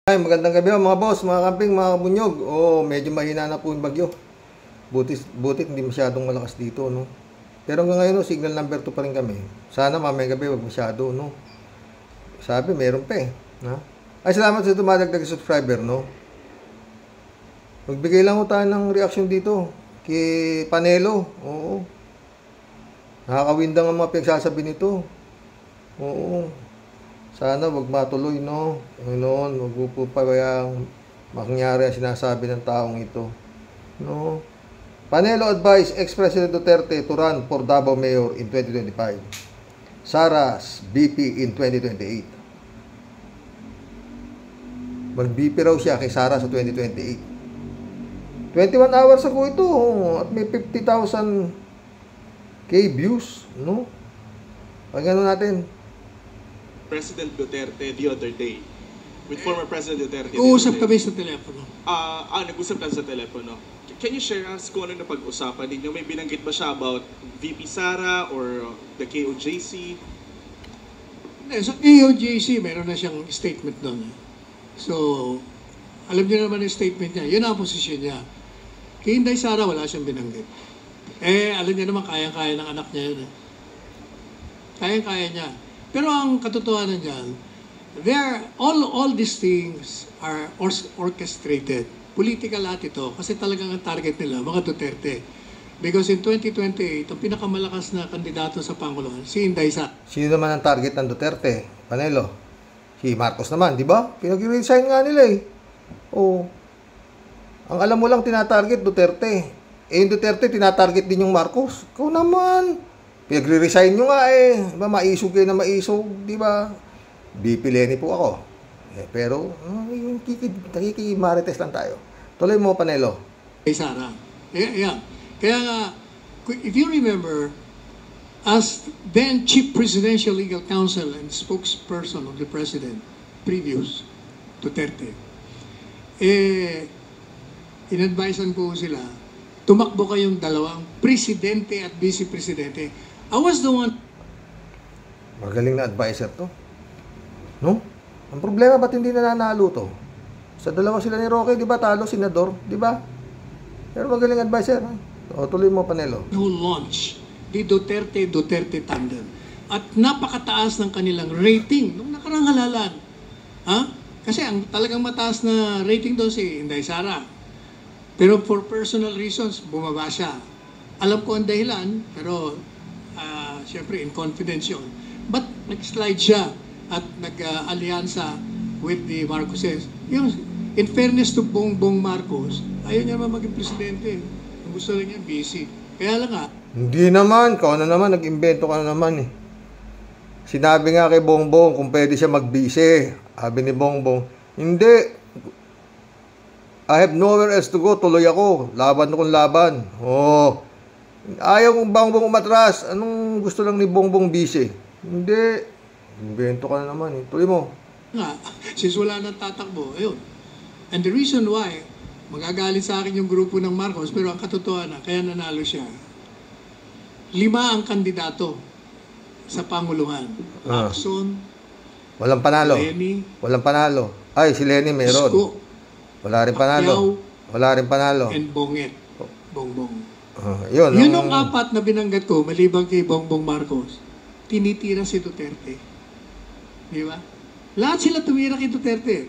Ay, magandang gabi mga boss, mga kamping, mga kabunyog. Oh, medyo mahina na po yung bagyo. Butit hindi masyadong malakas dito, no. Pero hanggang ngayon, no, signal number 2 pa rin kami. Sana mamaya gabi wag masyado, no. Sabi, meron pa eh, ha? Ay, salamat sa tumadagdag subscriber, no. Magbigay lang ko tayo ng reaction dito kay Panelo. Oo. Nakakawindang ang mga pinagsasabi nito. Oo. Sana wag matuloy, no? Noon, wag po pa yung mangyari ang sinasabi ng taong ito. No? Panelo advice ex-President Duterte to run for Davao Mayor in 2025. Sara's BP in 2028. Mag-BP raw siya kay Sara sa 2028. 21 hours ago ito, at may 50,000 views, no? Pag ano natin, President Duterte the other day. With former President Duterte. Uusap kami sa telepono. Nag-usap lang sa telepono. Can you share us kung ano na pag-usapan ninyo? May binanggit ba siya about VP Sara or the KOJC? Sa KOJC, meron na siyang statement doon. So, alam niyo naman yung statement niya. Yun ang posisyon niya. Kay Inday Sara, wala siyang binanggit. Alam niyo naman, kaya-kaya ng anak niya yun. Kaya-kaya niya. Pero ang katotohanan niyan, all these things are orchestrated. Political lahat ito kasi talagang ang target nila, mga Duterte. Because in 2028, ang pinakamalakas na kandidato sa Pangulo, si Inday Sara. Sino naman ang target ng Duterte? Panelo. Si Marcos naman, di ba? Pinag-resign nga nila eh. Oo. Ang alam mo lang tinatarget Duterte. Yung Duterte tinatarget din yung Marcos. Ikaw naman. Pinagre-resign nyo nga eh. Diba, maisog kayo na maisog, di ba? BP Lenny po ako. Pero, yung nakikimarites lang tayo. Tuloy mo, Panelo. Kay Sara. Yeah. Kaya nga, if you remember, as then Chief Presidential Legal Counsel and spokesperson of the President, previous, Duterte, in-advisean ko sila, tumakbo kayong dalawang presidente at vice-presidente. I was the one. Magaling na advisor to. No? Ang problema, ba't hindi nananalo to? Sa dalawa sila ni Roque, di ba? Talo, senador, di ba? Pero magaling advisor. O, tuloy mo, Panelo. Who launch the Duterte tandem. At napakataas ng kanilang rating nung nakarang halalan. Kasi ang talagang mataas na rating doon si Inday Sara. Pero for personal reasons, bumaba siya. Alam ko ang dahilan, pero siyempre in confidence yun. But nag-slide siya at nag-alyansa with the Marcoses. Yung, in fairness to Bongbong Marcos, ayaw niya naman maging presidente. Ang gusto lang niya, busy. Kaya lang nga. Hindi naman. Kau na naman, nag-invento ka na naman eh. Sinabi nga kay Bongbong kung pwede siya mag-busy. Sabi ni Bongbong, hindi. I have nowhere else to go. Tuloy ako. Laban akong laban. Oh. Ayaw kong Bongbong umatras. Anong gusto lang ni Bongbong busy? Hindi. Invento ka na naman eh. Tuloy mo. Nga, since wala nang tatakbo, ayun. And the reason why, magagalit sa akin yung grupo ng Marcos, pero ang katotohanan, kaya nanalo siya. 5 ang kandidato sa Panguluhan. Lacson. Walang panalo. Lenny. Walang panalo. Ay, si Lenny meron. Isko, wala rin panalo. Wala rin panalo. And Bonget. Bongbong. Yun ang 4 na binanggat ko, maliban kay Bongbong Marcos, tinitira si Duterte. Di ba? Lahat sila tumira kay Duterte.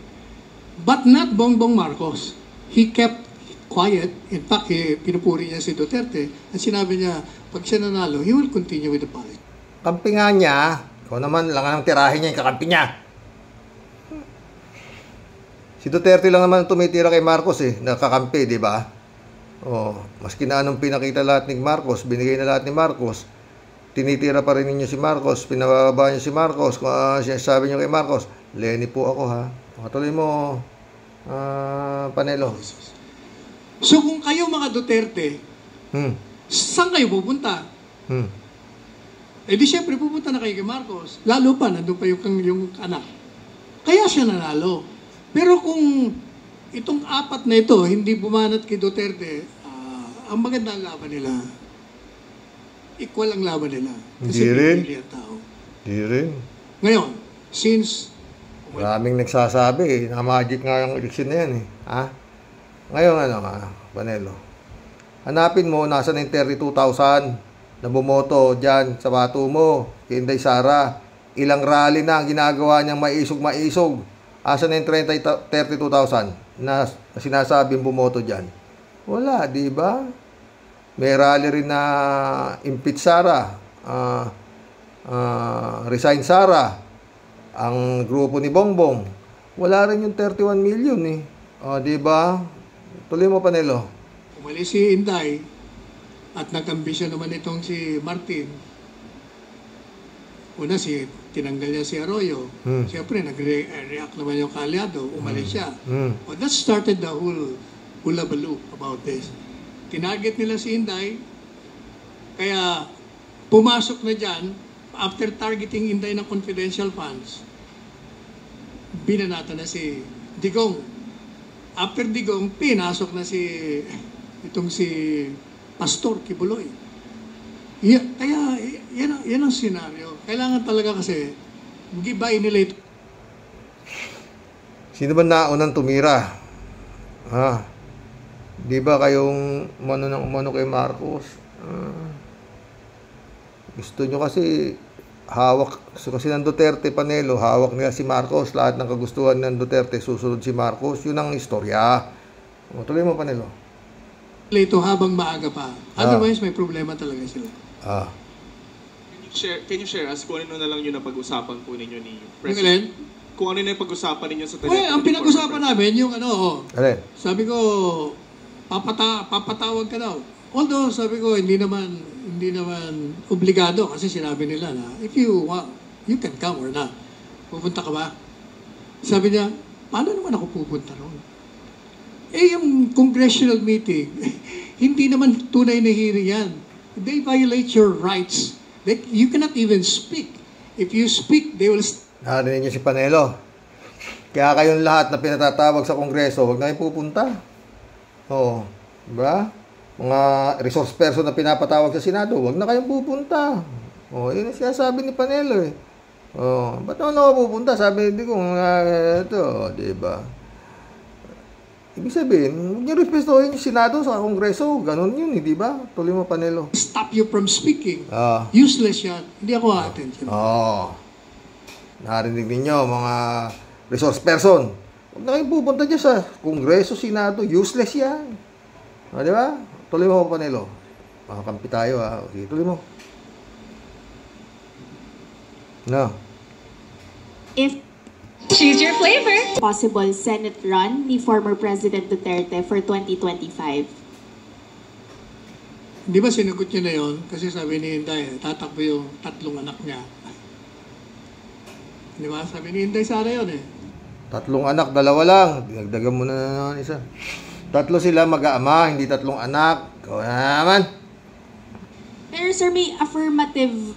But not Bongbong Marcos. He kept quiet. In fact, pinupuri niya si Duterte. At sinabi niya, pag siya nanalo, he will continue with the politics. Kampi nga niya. Ikaw naman, lang ang tirahin niya yung kakampi niya. Si Duterte lang naman tumitira kay Marcos eh. Nakakampi, di ba? Oh, maski na anong pinakita lahat ni Marcos, binigay na lahat ni Marcos, tinitira pa rin ninyo si Marcos, pinababa niyo si Marcos, kung sinasabi niyo kay Marcos, Lenny po ako ha. Patuloy mo, Panelo. So kung kayo mga Duterte, saan kayo pupunta? Di syempre pupunta na kayo kay Marcos. Lalo pa, nandun pa yung anak. Kaya siya nanalo. Pero kung itong 4 na ito, hindi bumanat kay Duterte, ang maganda ang laban nila. Equal ang laban nila. Kasi Hindi rin. pipili ang tao. Hindi rin. Ngayon, since Maraming nagsasabi eh. Na-magic nga yung eleksyon na yan eh. Ha? Ngayon Panelo. Hanapin mo, nasa na yung 32,000 na bumoto dyan sa bato mo, kay Inday Sara. Ilang rally na ang ginagawa niyang maisog. Asa na yung 32,000 na sinasabing bumoto dyan? Wala, di ba? May rally rin na impeach Sara, resign Sara, ang grupo ni Bongbong. Wala rin yung 31 million eh. O, di ba? Tuloy mo, Panelo. Umalis si Inday at nag-ambisyon naman itong si Martin. Una, tinanggal niya si Arroyo. Siyempre, nag-react naman yung kaalyado. Umalis siya. Well, that started the whole hula-baloo about this. Tinarget nila si Inday, kaya pumasok na dyan, after targeting Inday ng confidential funds, binanata na si Digong. After Digong, pinasok na itong si Pastor Kibuloy. Kaya yan ang senaryo. Kailangan talaga kasi mag-iba nila ito. Sino ba naunang tumira? Di ba kayong umano kay Marcos? Gusto nyo kasi hawak, kasi ng Duterte, Panelo, hawak nila si Marcos, lahat ng kagustuhan ng Duterte, susunod si Marcos, yun ang istorya. Tuloy mo, Panelo. Ito habang maaga pa. Otherwise, may problema talaga sila. Can you share us kung ano na lang yung napag-usapan po ninyo ni President? Alin? Kung ano na yung pag-usapan ninyo sa Well, ang pinag-usapan namin, yung Alin? sabi ko, papatawag ka daw. Although, sabi ko, hindi naman obligado kasi sinabi nila na if you want, you can come or not. Pupunta ka ba? Sabi niya, paano naman ako pupunta ron? Yung congressional meeting, hindi naman tunay na hearing yan. They violate your rights. You cannot even speak. If you speak, they will... Narinig niyo si Panelo. Kaya kayong lahat na pinatatawag sa Kongreso, huwag na kayong pupunta. Oo. Diba? Mga resource person na pinapatawag sa Senado, huwag na kayong pupunta. Yun ang sinasabi ni Panelo eh. Ba't naman ako pupunta? Sabi ni Digong, ito, diba? Ibig sabihin, huwag niyo respetuhin yung Senado sa Kongreso. Ganun yun, di ba? Tuloy mo, Panelo. Stop you from speaking. Useless yan. Hindi ako attention. Narinig ninyo, mga resource person. Huwag na kayong pupunta dyan sa Kongreso, Senado. Useless yan. Di ba? Tuloy mo, Panelo. Makakampi tayo, Okay, tuloy mo. Choose your flavor. Possible Senate run ni former President Duterte for 2025. Di ba sinagot niya na yun? Kasi sabi ni Inday, tatakbo yung 3 anak niya. Di ba? Sabi ni Inday Sara yun eh. 3 anak, 2 lang. Dinagdagan mo na naman isa. 3 sila mag-aama, hindi 3 anak. Ikaw na naman. Pero sir, may affirmative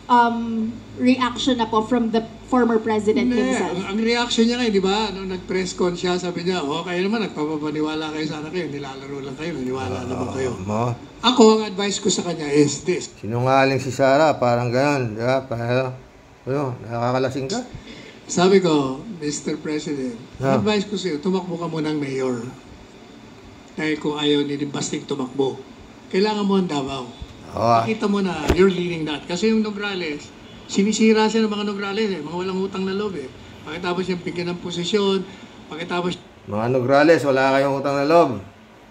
reaction na po from the former president himself. Ang reaction niya di ba? Nung nag-press con siya, sabi niya, kayo naman, nagpapaniwala kayo sana kayo, nilalaro lang kayo, naniwala naman kayo. Ako, ang advice ko sa kanya is this. Sinungaling si Sara, parang gano'n, di ba? Nakakalasing ka? Sabi ko, Mr. President, advice ko sa'yo, tumakbo ka muna ng mayor. Dahil kung ayaw ni Basting tumakbo, kailangan mo ang Davao. Pakita mo na you're leading that. Kasi yung Nograles, sinisira siya ng mga Nograles mga walang utang na loob Pagkatapos yung bigyan ng posisyon, pagkatapos... Mga Nograles, wala kayong utang na loob.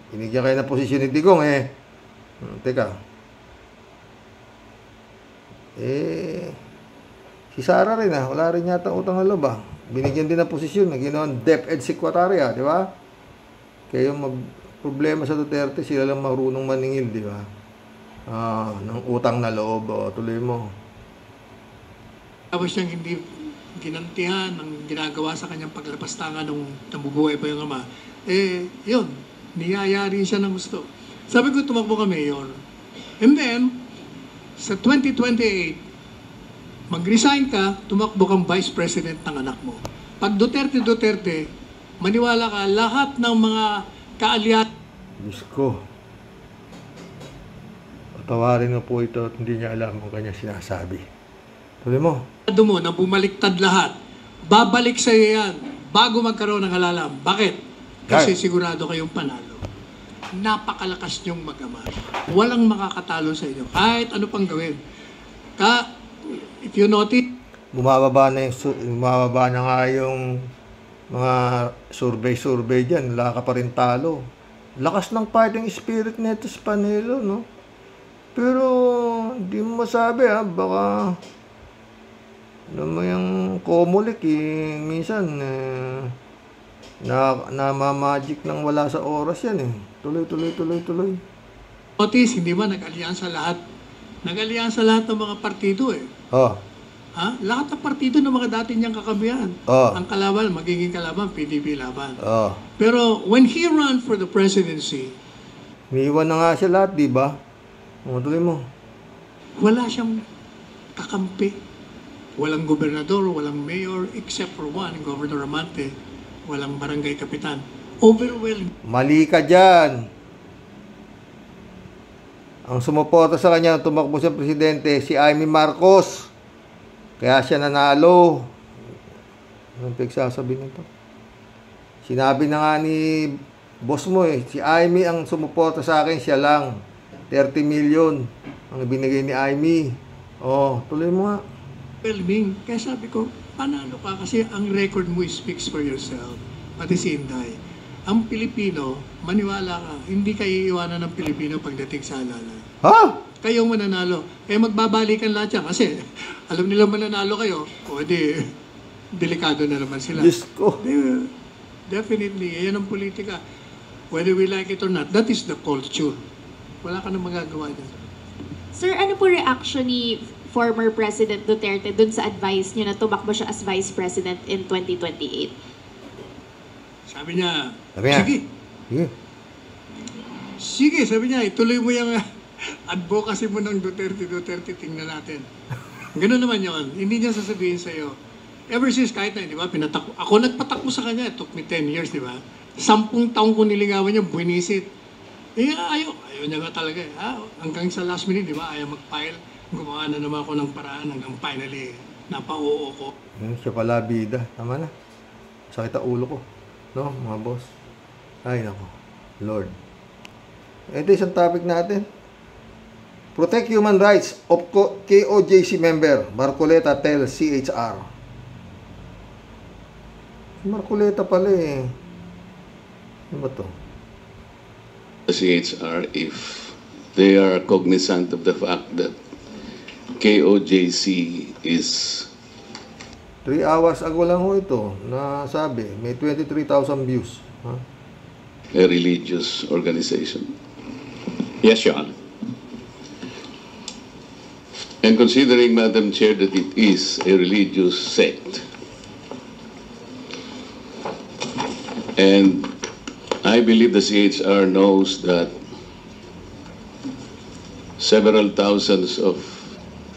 Binigyan kayo ng posisyon ni Digong Teka. Si Sara rin wala rin yata utang na loob Binigyan din ng posisyon na ginawan DepEd Secretary di ba? Kaya yung problema sa Duterte, sila lang marunong maningil, di ba? Ng utang na loob. Tuloy mo. Tapos siyang hindi ginantihan ng ginagawa sa kanyang paglapastangan nung nabubuhay pa yung ama. Yun. Niyayari siya ng gusto. Sabi ko, tumakbo ka, Mayor. And then, sa 2028, mag-resign ka, tumakbo kang Vice President ng anak mo. Pag Duterte, maniwala ka, lahat ng mga kaalyat. Diyos ko. Patawarin mo po ito at hindi niya alam kung kanya sinasabi. Tuloy mo. Na bumaliktad lahat. Babalik sa iyo yan. bago magkaroon ng halalan. Bakit? Kasi sigurado kayong panalo. Napakalakas niyong mag-ama. Walang makakatalo sa inyo. Kahit ano pang gawin. If you notice, Bumababa na nga yung mga survey dyan. Wala ka pa rin talo. Lakas ng fighting spirit nito si Panelo, no? Pero, hindi mo masabi, baka naman yung Comelec, minsan, namamagic ng wala sa oras yan, Tuloy. notice, hindi ba nag-alyansa lahat? Nag-alyansa lahat ng mga partido, Oh. Lahat ng partido ng mga dati niyang kakabihan. Oh. Ang kalaban, magiging kalaban, PDP laban. Oh. Pero when he ran for the presidency, Umiiwan na nga siya lahat, di ba? Tuloy mo. wala siyang kakampi. Walang gobernador, walang mayor, except for one, Governor Amante. Walang barangay kapitan. Overwhelmed. Mali ka dyan. Ang sumuporta sa kanya, tumakbo siyang presidente, si Amy Marcos. Kaya siya nanalo. Anong pagsasabi nito? Sinabi na nga ni boss mo si Amy ang sumuporta sa akin, siya lang. 30 million ang binigay ni Amy. Tuloy mo nga. Overwhelming. Kaya sabi ko, panalo ka kasi ang record mo speaks for yourself. Pati si Inday. Ang Pilipino, maniwala ka, hindi kayo iiwanan ng Pilipino pagdating sa halalan. Ha? Kayo mananalo. Magbabalikan lahat yan kasi alam nila mananalo kayo, delikado na naman sila. Diyos ko. Definitely, yan ang politika. Whether we like it or not, that is the culture. Wala ka nang magagawa dyan. Sir, ano po reaction ni former President Duterte dun sa advice niyo na tumakbo siya as Vice President in 2028? Sabi niya, Sige. Sige, sabi niya, ituloy mo yung advocacy mo ng Duterte, tingnan natin. Ganun naman yun. Hindi niya sasabihin sa'yo. Ever since, kahit na, di ba, ako nagpatakbo sa kanya, it took me 10 years, di ba? 10 taong ko niligawan niya, buwinisit. Ayaw niya nga talaga. Hanggang sa last minute, di ba, ayaw mag-file. Gumawa na naman ako ng paraan hanggang finally, napa-oo ko. Siya pala bida. Tama na. Sakit ang ulo ko. No, mga boss. Ay, nako. Lord. Ito isang topic natin. Protect human rights of KOJC member Marcoleta tells CHR. Marcoleta pala Ano ba to? The CHR, if they are cognizant of the fact that KOJC is 3 hours ago lang ito na sabi, may 23,000 views. a religious organization. Yes, Your Honor. And considering, Madam Chair, that it is a religious sect, and I believe the CHR knows that several thousands of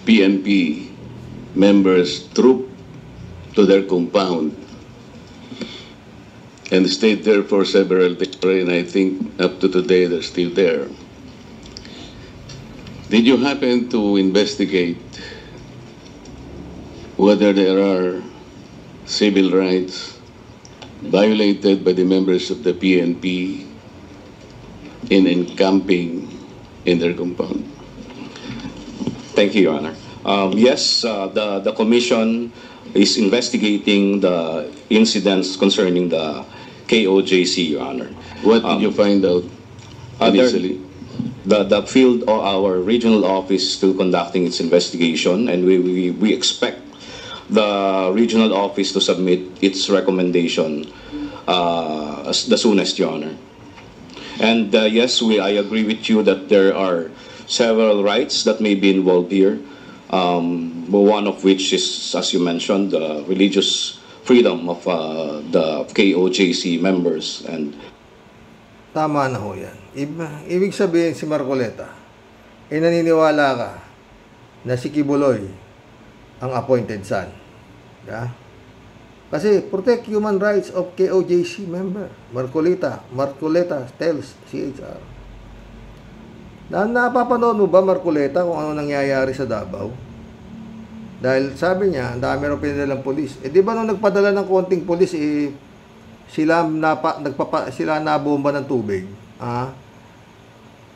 PNP members trooped to their compound and stayed there for several days, and I think up to today they're still there. Did you happen to investigate whether there are civil rights violated by the members of the PNP in encamping in their compound? Thank you, Your Honor. Yes, the Commission is investigating the incidents concerning the KOJC, Your Honor. What did you find out initially? The field or our regional office is still conducting its investigation, and we expect the regional office to submit its recommendation the soonest, Your Honor. And yes, I agree with you that there are several rights that may be involved here. One of which is, as you mentioned, the religious freedom of the KOJC members. And Tama na ho yan. Ibig sabihin si Marcoleta, naniniwala ka na si Kibuloy ang appointed son. Yeah? Kasi protect human rights of KOJC member. Marcoleta tells CHR. Napapanood mo ba, Marcoleta, kung ano nangyayari sa Davao? Dahil sabi niya, ang dami rin pinidalang polis. Di ba nung nagpadala ng konting polis, sila nabomba ng tubig.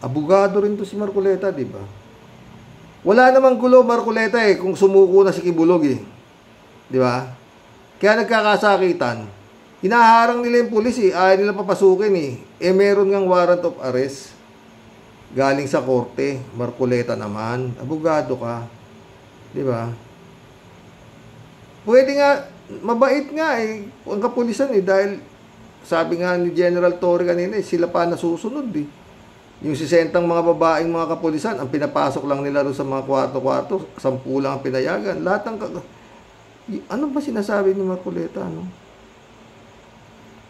Abogado rin to si Marcoleta, di ba? Wala namang gulo, Marcoleta kung sumuko na si Kibuloy Di ba? Kaya nagkakasakitan. Hinaharang nila yung pulis ayaw nila papasukin meron ngang warrant of arrest. Galing sa korte, Marcoleta naman. Abogado ka. Di ba? Pwede nga, mabait nga ang kapulisan dahil sabi nga ni General Torre kanina sila pa nasusunod Yung 60 mga babaeng mga kapulisan, ang pinapasok lang nila rin sa mga kwarto-kwarto, 10 lang ang pinayagan. Lahat ng ano ba sinasabi ni Marcoleta, no?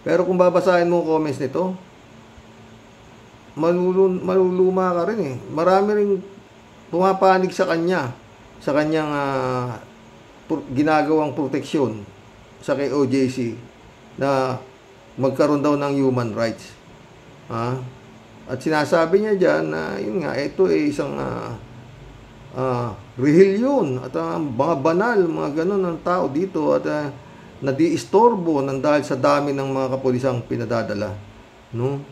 Pero kung babasahin mo comments nito, maluluma ka rin Marami ring pumapanig sa kanya, sa kanyang ginagawang proteksyon sa kay OJC na magkaroon daw ng human rights. At sinasabi niya dyan na yun nga, ito isang rehilyon at mga banal, mga ganun ng tao dito at nadi-istorbo dahil sa dami ng mga kapulisang pinadadala. No?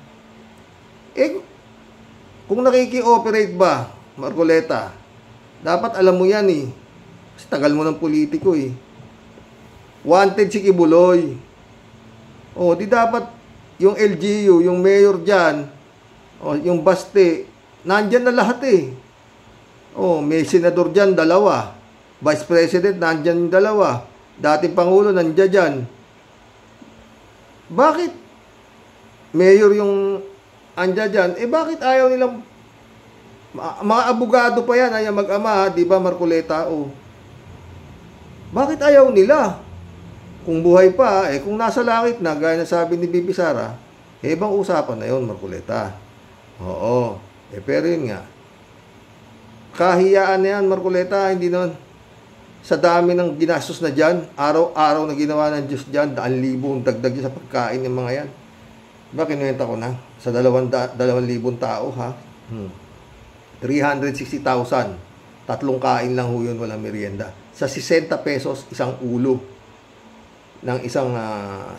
Kung nakiki-operate ba, Marcoleta, dapat alam mo yan Kasi tagal mo ng politiko Wanted si Kibuloy. Di dapat yung LGU, yung mayor dyan, yung Baste, nandyan na lahat may senador dyan, 2. Vice President, nandyan yung 2. Dating Pangulo, nandyan dyan. Bakit? Mayor yung andyan dyan. Bakit ayaw nilang mga abogado pa yan, ayaw mag-ama, di ba, Marcoleta? Bakit ayaw nila? Kung buhay pa, kung nasa langit na, gaya na sabi ni Bibi Sara, ibang usapan na yun, Marcoleta. Oo. Pero yun nga, kahiyaan na yan, Marcoleta, hindi naman, sa dami ng ginastos na dyan, araw-araw na ginawa ng Diyos dyan, 2,000 dagdag sa pagkain ng mga yan. Diba, kinuwenta ko na, sa 2,000 tao, 360,000, 3 kain lang yun, walang merienda. Sa 60 pesos, isang ulo ng isang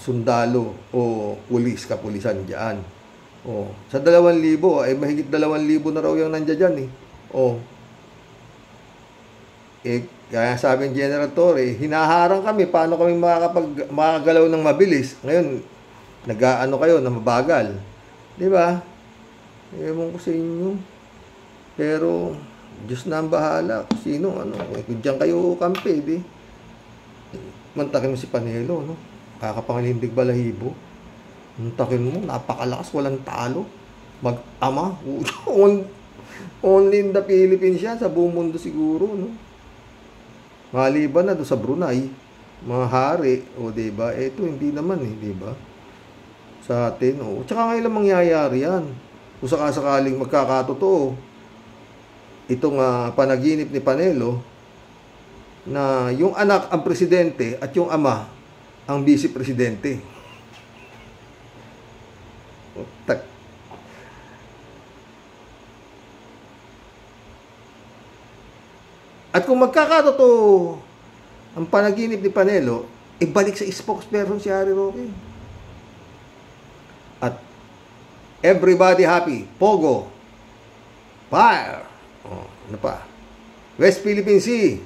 sundalo o pulis, kapulisan dyan. Sa 2,000, mahigit 2,000 na raw yung nandiyan dyan kaya sabi ng General Torre, hinaharang kami, paano kami makakagalaw ng mabilis. Ngayon, nag-aano kayo na mabagal. Di ba? Ewan ko sa inyo. Pero, Diyos na ang bahala. Sino, kung diyan kayo kampi, mantakin mo si Panelo, kakapangalindig balahibo. Mantakin mo, napakalakas, walang talo. Mag-ama. Only in the Philippines yan, sa buong mundo siguro, Maliban na doon sa Brunei, mga hari, diba? Ito, hindi naman, diba? Sa atin, Tsaka ngayon lang mangyayari yan. Kung sakasakaling magkakatotoo, itong panaginip ni Panelo, na yung anak ang presidente at yung ama ang vice-presidente. At kung magkakatotoo ang panaginip ni Panelo, ibalik sa spokesperson si Harry Roque. At everybody happy. Pogo. Fire. Ano pa? West Philippine Sea.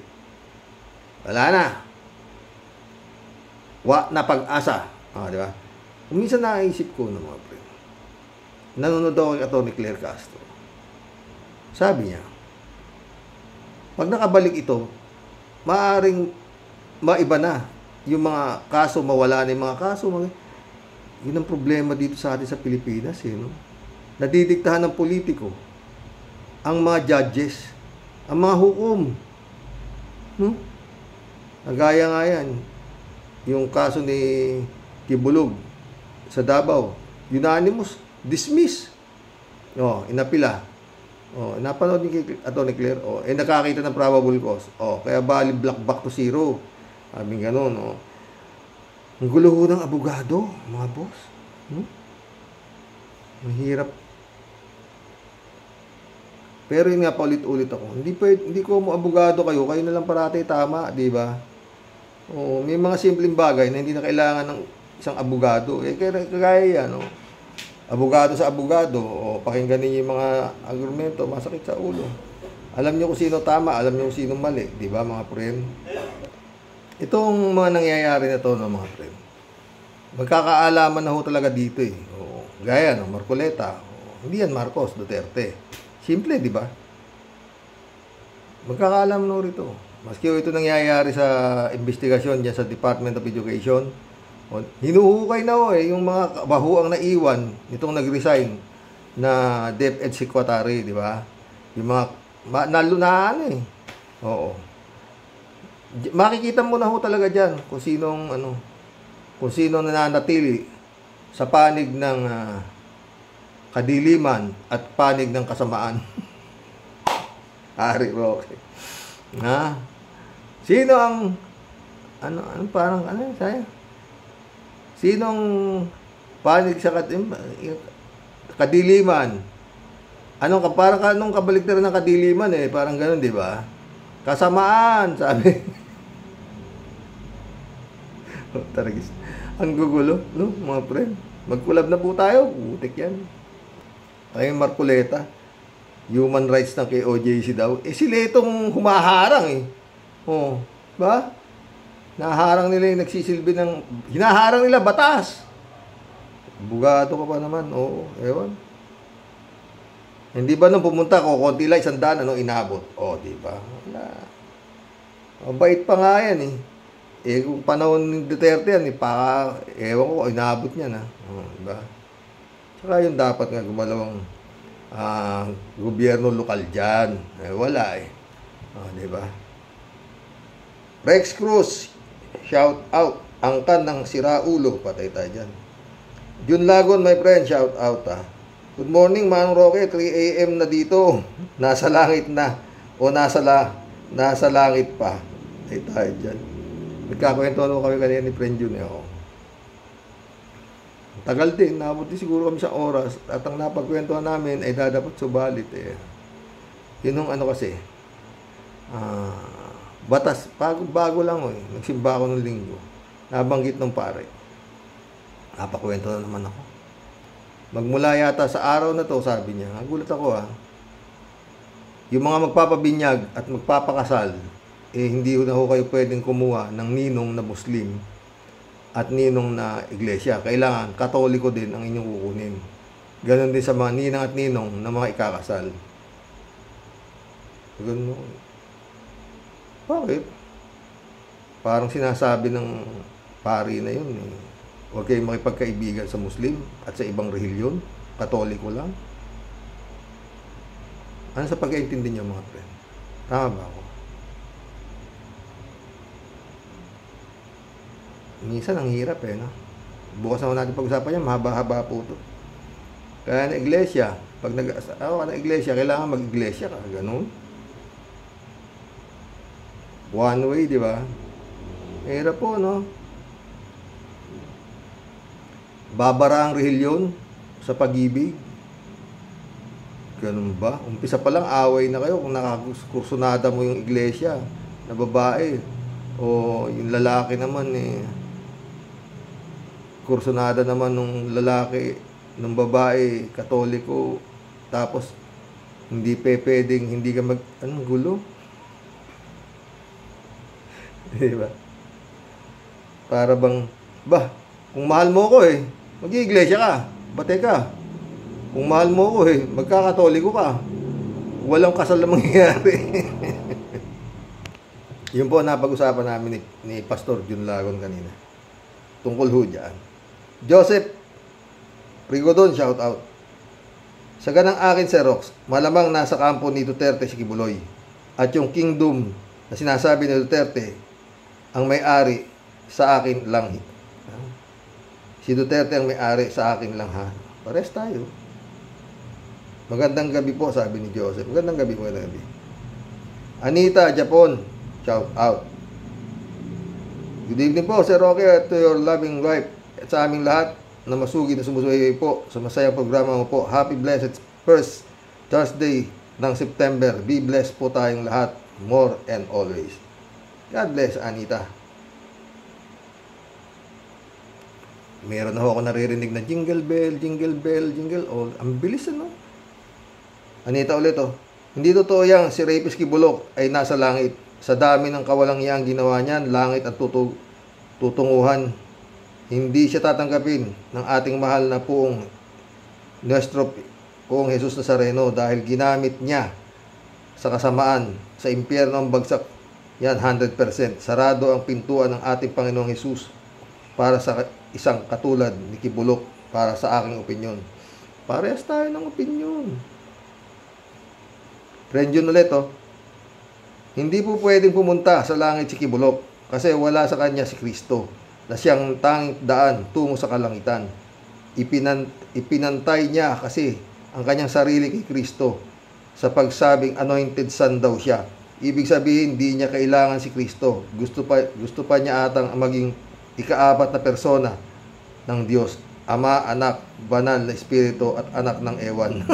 Wala na. Na pag-asa. Di ba? Kung minsan naisip ko ng mga friend, nanonood ako kay Atty. Claire Castro. Sabi niya, pag nakabalik ito, maaaring maiba na yung mga kaso, mawala na yung mga kaso. Yun ang problema dito sa atin sa Pilipinas. Nadidiktahan ng politiko ang mga judges, ang mga hukom. Nagaya nga yan, yung kaso ni Kibuloy sa Davao, unanimous, dismiss. Inapila. Napanood ni Atty. Claire, nakakita ng probable cause. Kaya bali black back to 0. Sabi gano'n, Ang gulo ng abogado, mga boss. Mahirap. Pero yun nga, paulit-ulit ako. Hindi ko mo abogado kayo na lang parati tama, di ba? May mga simpleng bagay na hindi na kailangan ng isang abogado. Kagaya yan, abogado sa abogado, o pakinggan ninyo yung mga argumento, masakit sa ulo. Alam nyo kung sino tama, alam nyo kung sino mali, di ba mga friend? Itong mga nangyayari na to, mga friend, magkakaalaman na ho talaga dito eh. Gaya ng Marcoleta, hindi yan Marcos, Duterte. Simple, di ba? Magkakaalaman na rito. Maski ito nangyayari sa investigasyon dyan sa Department of Education, hinuhukay na ho yung mga bahuang naiwan nitong nag-resign na DepEd Secretary, di ba? Yung mga nalunahan eh. Oo. Makikita mo na ho talaga dyan kung sinong nananatili sa panig ng kadiliman at panig ng kasamaan. Ari Roque. Sino ang sinong panig sa kadiliman? Parang anong kabaliktaran ng kadiliman eh, parang ganoon, di ba? Kasamaan, sabi. Taragis. Ang gugulo, no, mga friend. Magkulab na po tayo, butik yan. Ay, Marcoleta, human rights ng KOJC daw. Sila itong humaharang eh. Ba? Naharang nila yung nagsisilbi ng, hinaharang nila batas. Bugado ka pa naman, ewan. Hindi ba nung pumunta ko, konti lang, 100, inabot? Di ba? Wala. Mabait pa nga yan eh. Kung panahon ni Duterte yan, ewan ko, inabot niya na. Diba? Saka yung dapat nga gumalawang gobyerno lokal dyan. Wala eh. Diba? Rex Cruz, shout out. Angkan ng Siraulo, patay tayo dyan. Jun Lagon, my friend, shout out Good morning, Manong Roque, 3 AM na dito. Nasa langit na. O nasa langit pa. Patay tayo dyan. Nagkakwentuhan ko kami kanina ni friend Jun Tagal din, nabot din siguro kami sa oras. At ang napagkwentuhan namin ay dapat subalit eh. Yun yung kasi, batas, bago lang nagsimba ako ng linggo. Nabanggit ng pare. Napakwento na naman ako. Magmula yata sa araw na to, sabi niya, nagulat ako yung mga magpapabinyag at magpapakasal, hindi na ho kayo pwedeng kumuha ng ninong na Muslim at ninong na iglesia. Kailangan, Katoliko din ang inyong kukunin. Ganon din sa mga ninang at ninong na mga ikakasal. Ganon. Bakit? Parang sinasabi ng pari na yun huwag kayong makipagkaibigan sa Muslim at sa ibang relihiyon. Katoliko lang. Ano sa pagkaintindi niyo mga friend? Tama ba ako? Minsan ang hirap no? Bukas naman natin pag-usapan yan, mahaba-haba po ito. Kaya na iglesia, pag nag-asawa ka na iglesia, kailangan mag-iglesia ka, ganun. One way, di ba? Hirap po, no? Babara ang relihiyon sa pag-ibig. Ganun ba? Umpisa pa lang, away na kayo kung nakakursunada mo yung iglesia na babae. O yung lalaki naman kursunada naman nung lalaki, nung babae, Katoliko, tapos hindi pwedeng, hindi ka anong gulo? Diba? Para bang, kung mahal mo ko mag-iglesia ka, bate ka. Kung mahal mo ko magkakatoliko ka. Walang kasal na mangyayari. Yun po napag-usapan namin ni Pastor Jun Lagon kanina. Tungkol ho dyan. Joseph Prigodon, shout out. Sa ganang akin, Sir Rox, malamang nasa kampo ni Duterte si Kibuloy. At yung kingdom na sinasabi ni Duterte, ang may-ari sa akin lang. Si Duterte ang may-ari sa akin lang Pares tayo. Magandang gabi po, sabi ni Joseph. Magandang gabi. Anita, Japon, shout out. Good evening po, Sir Roque, to your loving wife at sa aming lahat na masugid na sumusubaybay po sa masayang programa mo po. Happy blessed first Thursday ng September. Be blessed po tayong lahat, more and always. God bless, Anita. meron na ako naririnig na jingle bell, jingle bell, jingle all. Ang bilis ano. Anita ulit oh. Hindi totoo yan, si Rapist Kibulok ay nasa langit. Sa dami ng kawalang-iyang ginawa niyan, langit at tutunguhan. Hindi siya tatanggapin ng ating mahal na Nuestro Poong Jesus Nazareno dahil ginamit niya sa kasamaan, sa impyerno ang bagsak. Yan, 100%. Sarado ang pintuan ng ating Panginoong Jesus para sa isang katulad ni Kibulok, para sa aking opinyon. Parehas tayo ng opinyon. Friend yun ulit, oh. Hindi po pwedeng pumunta sa langit si Kibulok kasi wala sa kanya si Kristo na siyang tanging daan tungo sa kalangitan. Ipinantay niya kasi ang kanyang sarili kay Kristo sa pagsabing anointed son daw siya. Ibig sabihin, hindi niya kailangan si Kristo. Gusto pa niya atang maging ika-4 na persona ng Diyos. Ama, Anak, Banal na Espiritu at Anak ng Ewan.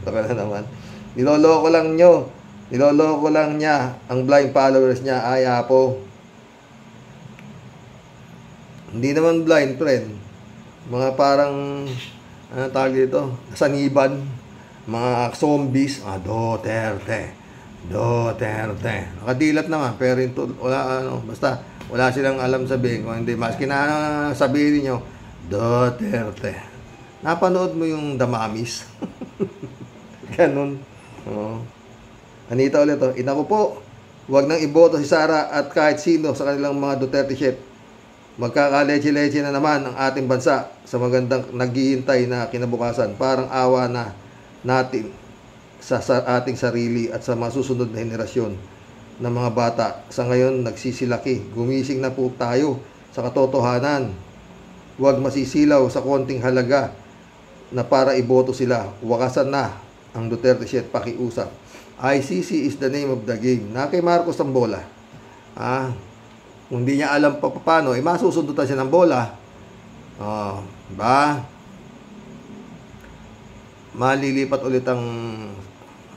Baka na naman. Niloloko lang niya ang blind followers niya. Ay, Apo. Hindi naman blind, friend. Mga parang, tawag dito? Saniban. Mga zombies, Duterte. Nakadilat naman, pero basta wala silang alam sabihin. Kung hindi, maski na sabihin niyo, Duterte. Napanood mo yung Damamis? Ganun. Anita ulit, oh. Ina ko po, huwag nang iboto si Sara at kahit sino sa kanilang mga Duterte shit. Magkakaleche-leche na naman ang ating bansa sa magandang naghihintay na kinabukasan. Parang awa na natin sa ating sarili at sa masusunod na henerasyon ng mga bata. Sa ngayon, nagsisilaki. Gumising na po tayo sa katotohanan. Huwag masisilaw sa konting halaga na para iboto sila. Wakasan na ang Duterte shit, pakiusap. ICC is the name of the game. Na kay Marcos ang bola. Kung hindi niya alam pa paano, masusundutan siya ng bola. Diba? Malilipat ulit ang,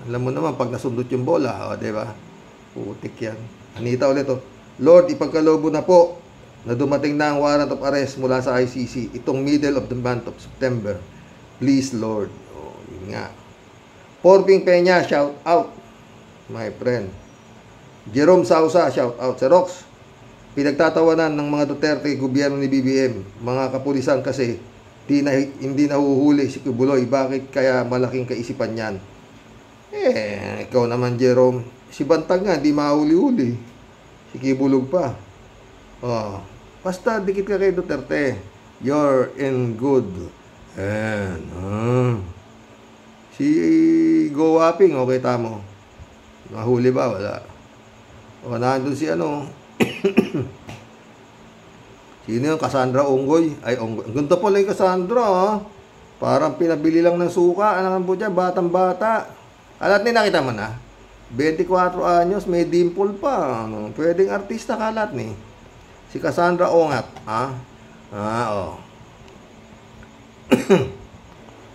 alam mo naman, pag nasundot yung bola, diba? Putik yan. Anita ulit, oh. Lord, ipagkalobo na po na dumating na ang warrant of arrest mula sa ICC itong middle of the month of September. Please, Lord. Yun nga. Porping Peña, shout out, my friend. Jerome Sausa, shout out. Si Rox, pinagtatawanan ng mga Duterte, gobyerno ni BBM, mga kapulisan kasi hindi nahuhuli si Kibuloy. Bakit kaya malaking kaisipan yan? Ikaw naman, Jerome. Si Bantag nga, hindi mahuli-huli. Si Kibulog pa. Basta dikit ka kay Duterte. You're in good. Si Go Wapping, okay tamo. Nahuli ba? Wala. Nandun si Sino yung Cassandra Onggoy? Ay, Onggoy. Ang ganda pala yung Cassandra, Parang pinabili lang ng suka. Ano po dyan? Batang-bata. Alat ni nakita mo na? 24 anyos, may dimple pa. Pwedeng artista kalat ni. Si Cassandra Ongat.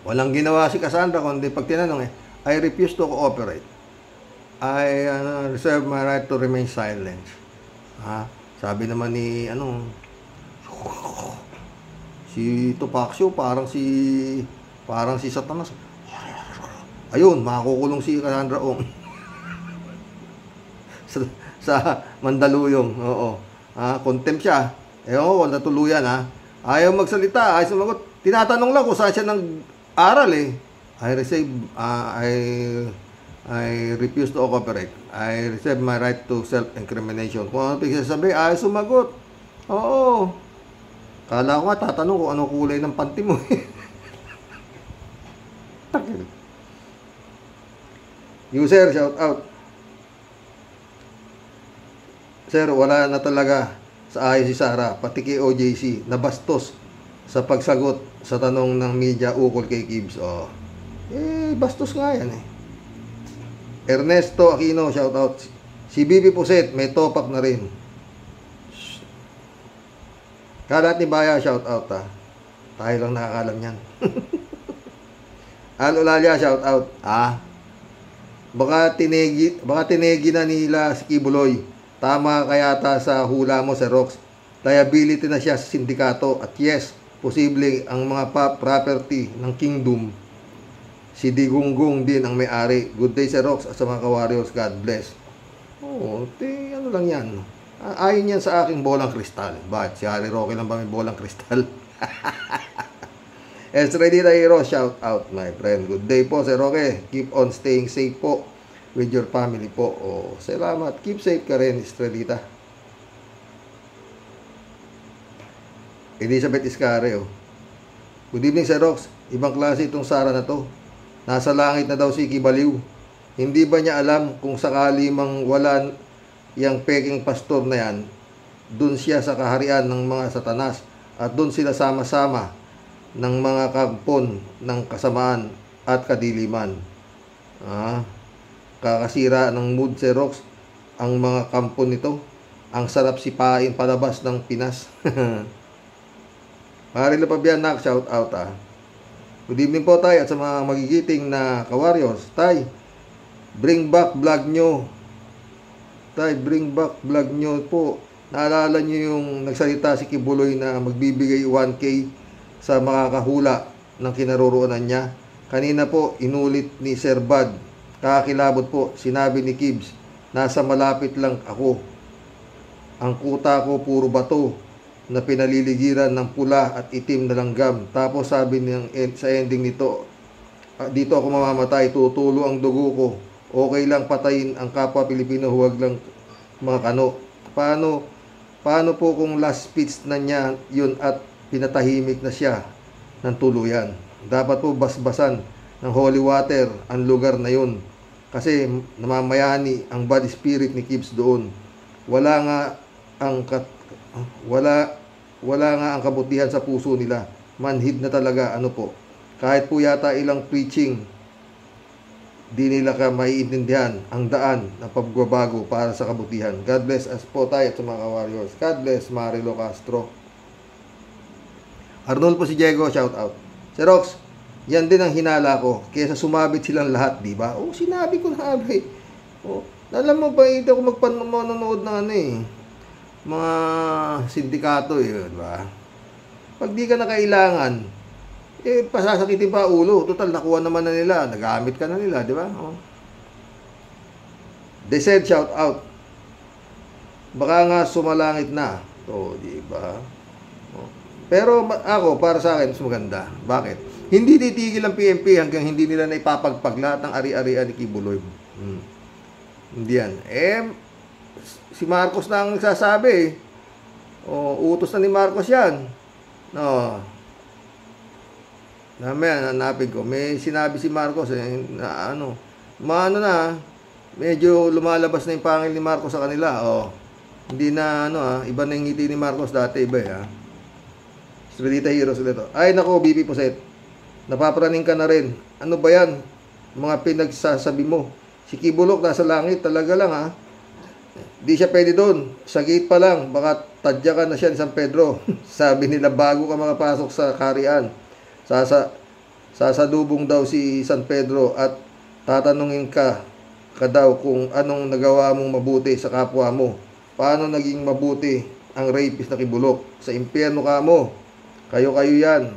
Walang ginawa si Cassandra kundi pag tinanong I refuse to cooperate. I reserve my right to remain silent. Sabi naman ni si Tupacio, parang si Satanas. Ayun, makakukulong si Cassandra Ong. sa Mandaluyong. Oo. Contempt siya. Natuluyan Ayaw magsalita, ayaw sumagot. Tinatanong lang kung saan siya nag-aral I refuse to cooperate. I reserve my right to self-incrimination. Kung ano pagsasabi, ayaw sumagot. Oo. Kala ko nga, tatanong kung anong kulay ng panty mo. User, shout out. Sir, wala na talaga sa ayos si Sara, pati kay OJC, nabastos sa pagsagot sa tanong ng media ukol kay Gibbs. Bastos nga yan Ernesto Aquino, shout out. Si Bibi Puset, may topak na rin. Kalat ni Baya, shout out Tayo lang nakakalam yan. Al Olalia, shout out. Baka tinegi na nila si Kibuloy. Tama kayata sa hula mo sa Rox. liability na siya sa sindikato. At yes, posible ang mga property ng kingdom, si Digunggong din ang may-ari. Good day, Sir Rox, at sa mga ka-warriors. God bless. Oo, ano lang yan. Ayon yan sa aking bolang kristal. Bakit? Si Harry Roque lang ba may bolang kristal? Estrelita Hero, shout out my friend. Good day po, Sir Roque. Keep on staying safe po with your family po. Oh, salamat. Keep safe ka rin, Estrelita. Elizabeth Iscare, oh. Good evening, Sir Rox. Ibang klase itong Sara na to. Nasa langit na daw si Kibaliw. Hindi ba niya alam kung sakali mang wala yang peking pastor na yan, dun siya sa kaharian ng mga satanas at dun sila sama-sama ng mga kampon ng kasamaan at kadiliman. Kakasira ng mood, Sir Rox, ang mga kampon nito. Ang sarap sipain palabas ng Pinas. Marilo Pabianak, shout out Good evening po tayo at sa mga magigiting na ka-warriors. Tay, bring back vlog nyo. Tay, bring back vlog nyo po. Naalala nyo yung nagsalita si Kibuloy na magbibigay 1K sa makakahula ng kinaroroonan niya. Kanina po, inulit ni Sir Bad. Kakilabot po, sinabi ni Kibs, nasa malapit lang ako. Ang kuta ko puro bato na pinaliligiran ng pula at itim na langgam. Tapos sabi niyang sa ending nito, dito ako mamamatay, tutulo ang dugo ko. Okay lang patayin ang kapwa Pilipino, huwag lang mga kano. Paano po kung last speech na niya yun at pinatahimik na siya ng tuluyan? Dapat po basbasan ng holy water ang lugar na yun. Kasi namamayani ang bad spirit ni Kibs doon. Wala nga ang kabutihan sa puso nila. Manhid na talaga, ano po. Kahit po yata ilang preaching, di nila ka maiintindihan ang daan ng pagbabago para sa kabutihan. God bless us po tayo at sa mga warriors. God bless Marilo Castro. Arnold po si Diego, shout out. Sir Rox, yan din ang hinala ko. Kesa sumabit silang lahat, di ba? Oh, sinabi ko na abay. Oh, alam mo ba, hindi ako magpanonood ng mga sindikato, di ba? Pag di ka na kailangan, pasasakitin pa ulo. Total, nakuha naman na nila. Nagamit ka na nila, di ba? Oh. They said, shout out. Baka nga sumalangit na. Oh, di ba? Oh. Pero ako, para sa akin, mas maganda. Bakit? Hindi titigil ang PNP hanggang hindi nila na ipapagpag lahat ng ari-arian ni Kibuloy. Hindi yan. Si Marcos na ang nagsasabi. Oh, utos na ni Marcos yan. No. Mamaya, hanapin ko. May sinabi si Marcos na medyo lumalabas na yung pangil ni Marcos sa kanila. Oh. Hindi na iba na yung ngiti ni Marcos dati, iba Estrelita Heroes ulit. Ay nako, BP Puset. Napapraning ka na rin. Ano ba yan? Mga pinagsasabi mo. Si Kibulok nasa langit talaga lang Di siya pwede doon. Sa gate pa lang, baka tadyakan na siya ni San Pedro. Sabi nila bago ka makapasok sa kaharian. Sasalubong daw si San Pedro at tatanungin ka daw kung anong nagawa mong mabuti sa kapwa mo. Paano naging mabuti ang rapist na Kibulok? Sa impyerno ka mo. Kayo yan.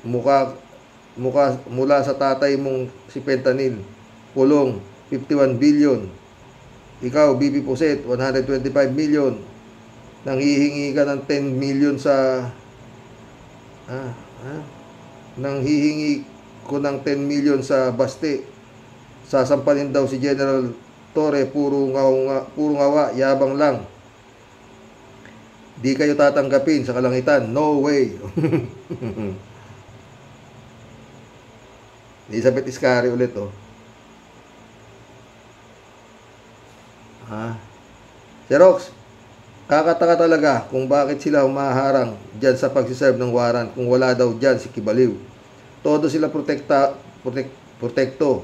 Mula sa tatay mong si Fentanyl. Pulong 51 billion. Ikaw, BP Puset, 125 million. Nanghihingi ka ng 10 million sa nanghihingi ko ng 10 million sa Baste. Sasampalin daw si General Torre, puro ngawa, yabang lang. Di kayo tatanggapin sa kalangitan. No way. Elizabeth Iscari ulit Xerox, kakataka talaga kung bakit sila humaharang dyan sa pagsiserve ng warrant kung wala daw dyan si Kibaliw. Todo sila protekto.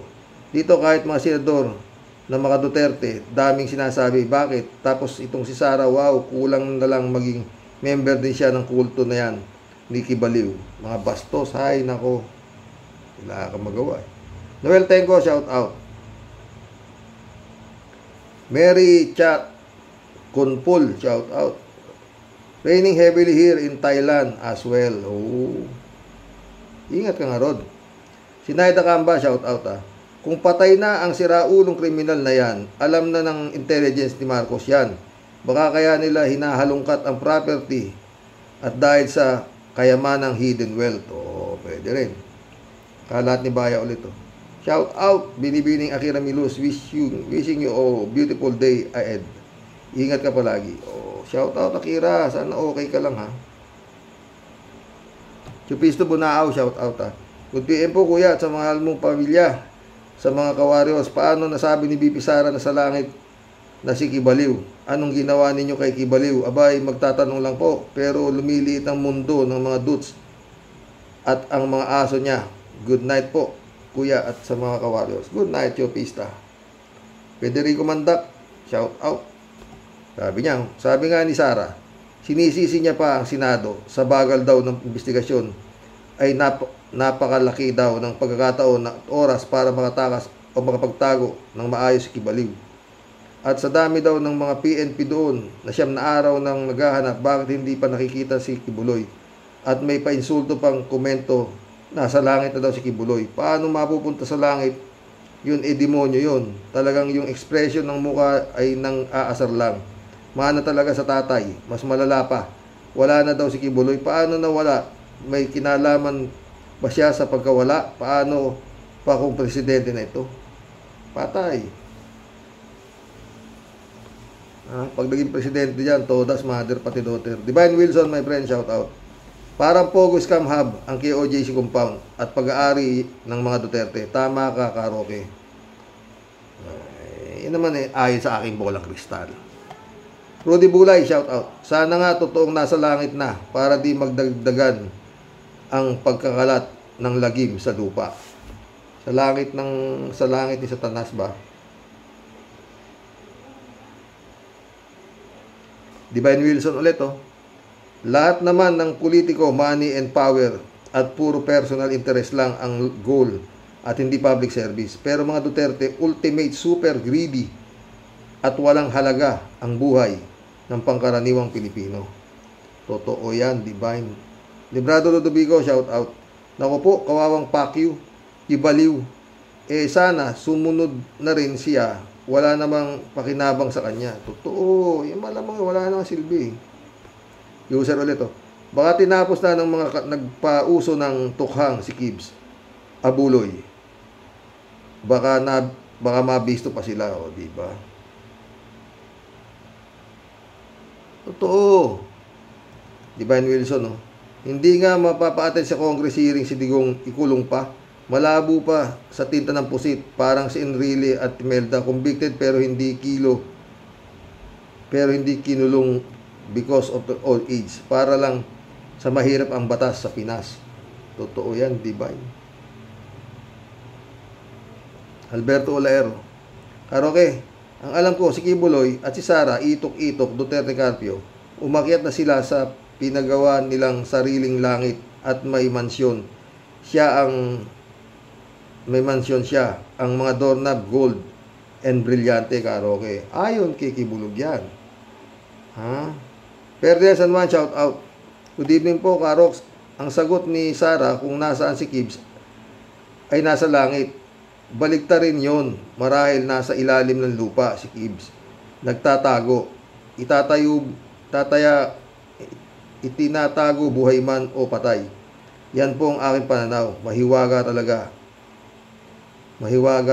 Dito kahit mga senador na mga Duterte, daming sinasabi, bakit? Tapos itong si Sara, wow, kulang na lang maging member din siya ng kulto na yan ni Kibaliw. Mga bastos, hay nako. Wala kang magawa Noel Tenko, shout out. Mary Chat Conpol, shout out. Raining heavily here in Thailand as well. Oh. Ingat ka nga, Rod. Si Naida Kamba, shout out Kung patay na ang siraulong kriminal na yan, alam na ng intelligence ni Marcos yan. Baka kaya nila hinahalungkat ang property at dahil sa kayamanang hidden wealth. Oh, pwede rin. Kalat ni Baya ulit Shout out, Binibining Akira Milus. Wishing you a beautiful day ahead. Ingat ka palagi. Oh, shout out Akira. Sana okay ka lang ha. Chupisto Bunaaw, shout out Good PM po kuya at sa mga mong pamilya. Sa mga kawaryos, paano nasabi ni BP Sara na sa langit na si Kibaliw? Anong ginawa ninyo kay Kibaliw? Abay, magtatanong lang po. Pero lumiliit ang mundo ng mga dudes at ang mga aso niya. Good night po, kuya at sa mga kawaryos. Good night, Chopista. Federico Mandak, shout out. Sabi nga ni Sara, sinisisi niya pa ang Senado sa bagal daw ng investigasyon ay napakalaki daw ng pagkakataon na oras para makatakas o makapagtago ng maayos si Kibaliw. At sa dami daw ng mga PNP doon na siyam na araw nang naghahanap, bakit hindi pa nakikita si Kibuloy? At may painsulto pang komento, nasa langit na daw si Kibuloy. Paano mapupunta sa langit? Yun demonyo yun. Talagang yung expression ng mukha ay nang aasar lang. Mana talaga sa tatay, mas malala pa. Wala na daw si Kibuloy. Paano nawala? May kinalaman ba siya sa pagkawala? Paano pa kung presidente na ito? Patay. Pag naging presidente dyan, todas, mother, pati daughter. Divine Wilson, my friend, shout out. Parang Pogo Scam Hub ang KOJC compound at pag-aari ng mga Duterte. Tama ka, Karoke. Yun naman ayon sa aking bolang kristal. Rudy Bulay, shout out. Sana nga totoong nasa langit na para di magdagdagan ang pagkakalat ng lagim sa lupa. Sa langit ni Satanas ba? Divine Wilson ulit Lahat naman ng politiko, money and power at puro personal interest lang ang goal at hindi public service. Pero mga Duterte, ultimate super greedy at walang halaga ang buhay ng pangkaraniwang Pilipino. Totoo yan, Divine. Librado Ludovico, shout out. Naku po, kawawang Pacquiao, Kibaliw. Sana sumunod na rin siya. Wala namang pakinabang sa kanya. Totoo, yung malamang wala namang silbi. User ulit Baka tinapos na ng mga nagpauso ng tukhang si Kibs. Abuloy. Baka mabisto pa sila, di ba? Totoo. Divine Wilson, Hindi nga mapapa-attend sa Congress hearing si Digong ikulong pa. Malabo pa sa tinta ng pusit. Parang si Enrile at Imelda. Convicted pero hindi kinulong because of the old age. Para lang sa mahirap ang batas sa Pinas. Totoo yan, Divine. Alberto Olaero. Karoke, ang alam ko, si Kibuloy at si Sara, itok-itok, Duterte Carpio, umakyat na sila sa pinagawa nilang sariling langit at may mansyon. May mansyon siya. Ang mga doorknob, gold and brilyante, Karoke. Ayon kay Kibulog yan. Ferdinand San Juan, shout out. Good evening po, Karoks. Ang sagot ni Sara kung nasaan si Kibs ay nasa langit. Baligta rin yon. Marahil nasa ilalim ng lupa si Kibs. Nagtatago. Itinatago buhay man o patay. Yan po ang aking pananaw. Mahiwaga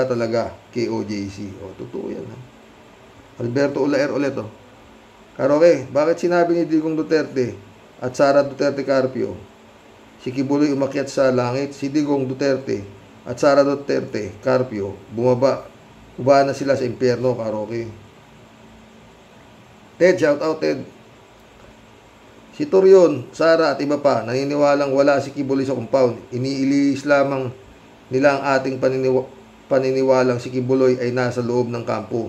talaga KOJC. Totoo yan. Alberto Olaer ulit Karoke, bakit sinabi ni Digong Duterte at Sara Duterte Carpio si Kibuloy umakyat sa langit, si Digong Duterte at Sara Duterte Carpio bumaba na sila sa impyerno, Karoke? Ted, shout out Ted. Si Torion, Sara at iba pa naniniwalang wala si Kibuloy sa compound. Iniilis lamang nila ang ating paniniwalang si Kibuloy ay nasa loob ng kampo.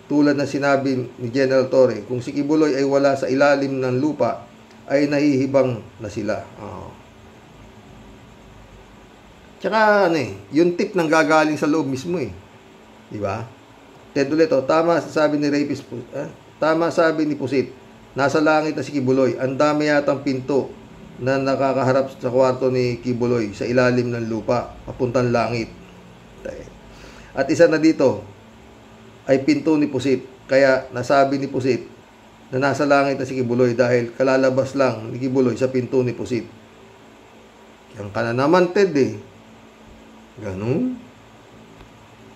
Tulad na sinabi ni General Torre, kung si Kibuloy ay wala sa ilalim ng lupa, ay nahihibang na sila. Tsaka yung tip nang gagaling sa loob mismo Di ba? Ted ulit tama sabi ni Rapist, tama sabi ni Pusit nasa langit na si Kibuloy. Ang dami yatang pinto na nakakaharap sa kwarto ni Kibuloy sa ilalim ng lupa, papuntang langit. At isa na dito ay pinto ni Pusit. Kaya nasabi ni Pusit na nasa langit na si Kibuloy dahil kalalabas lang ni Kibuloy sa pinto ni Pusit. Yan ka na naman, Ted eh. Ganun.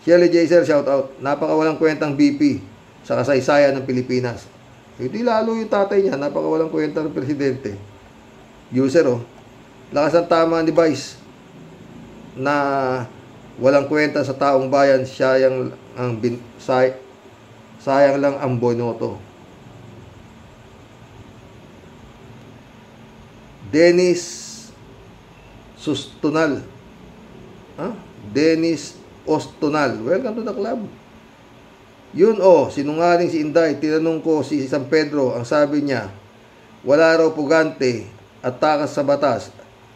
Shirley Jaser, shout out. Napakawalang kwentang BP sa kasaysayan ng Pilipinas. Hindi lalo yung tatay niya, napakawalang kwenta ng presidente. User, oh. Lakas ng tama ni Vice na walang kwenta sa taong bayan, sayang lang ang bonoto. Dennis Sustunal. Dennis Ostunal. Welcome to the club. Yun sinungaling si Inday. Tinanong ko si San Pedro, ang sabi niya, wala raw pugante at takas sa batas